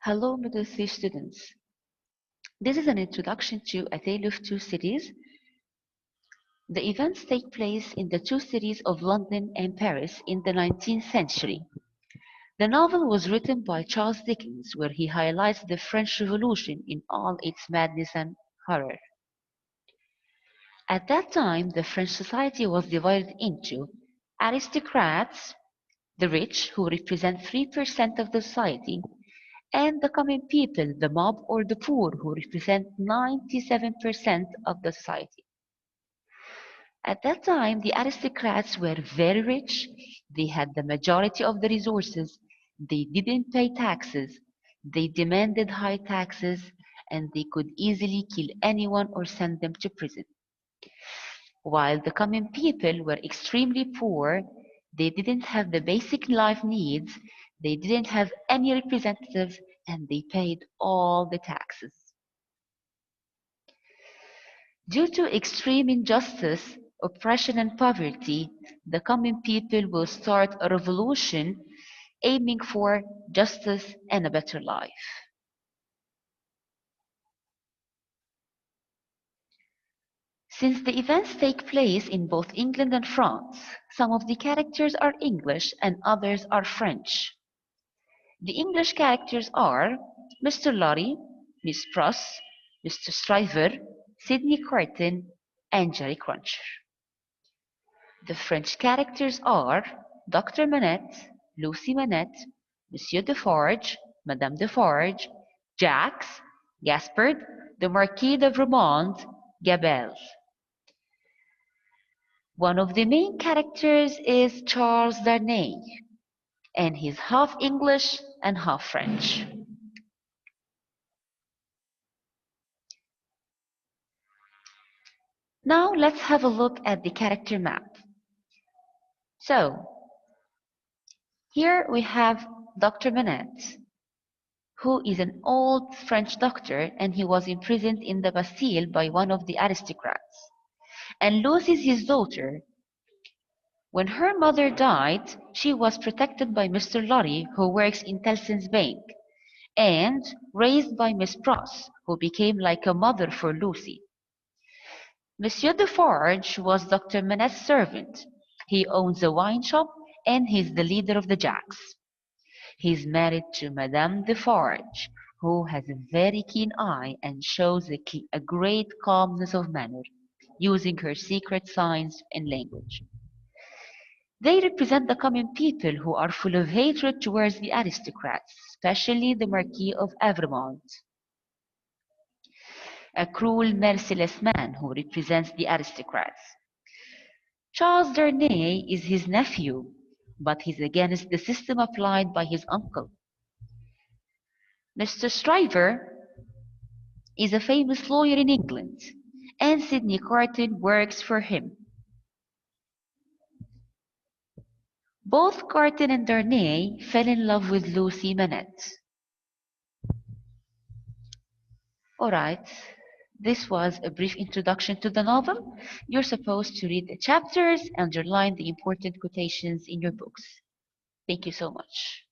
Hello, Middle Three students. This is an introduction to A Tale of Two Cities. The events take place in the two cities of London and Paris in the 19th century. The novel was written by Charles Dickens, where he highlights the French Revolution in all its madness and horror. At that time, the French society was divided into aristocrats, the rich, who represent 3% of the society, and the common people, the mob or the poor, who represent 97% of the society. At that time, the aristocrats were very rich, they had the majority of the resources, they didn't pay taxes, they demanded high taxes, and they could easily kill anyone or send them to prison. While the common people were extremely poor, they didn't have the basic life needs, they didn't have any representatives, and they paid all the taxes. Due to extreme injustice, oppression, and poverty, the common people will start a revolution aiming for justice and a better life. Since the events take place in both England and France, some of the characters are English and others are French. The English characters are Mr. Lorry, Miss Pross, Mr. Stryver, Sidney Carton, and Jerry Cruncher. The French characters are Dr. Manette, Lucy Manette, Monsieur Defarge, Madame Defarge, Jacques, Gaspard, the Marquis de Vermont, Gabelle. One of the main characters is Charles Darnay, and he's half English and half French. Now let's have a look at the character map. So, here we have Dr. Manette, who is an old French doctor, and he was imprisoned in the Bastille by one of the aristocrats. And Lucy is his daughter. When her mother died, she was protected by Mr. Lorry, who works in Tellson's Bank, and raised by Miss Pross, who became like a mother for Lucy. Monsieur Defarge was Dr. Manette's servant. He owns a wine shop, and he's the leader of the Jacks. He's married to Madame Defarge, who has a very keen eye and shows a great calmness of manner, using her secret signs and language. They represent the common people who are full of hatred towards the aristocrats, especially the Marquis of Evremont, a cruel, merciless man who represents the aristocrats. Charles Darnay is his nephew, but he's against the system applied by his uncle. Mr. Stryver is a famous lawyer in England, and Sidney Carton works for him. Both Carton and Darnay fell in love with Lucy Manette. Alright, this was a brief introduction to the novel. You're supposed to read the chapters and underline the important quotations in your books. Thank you so much.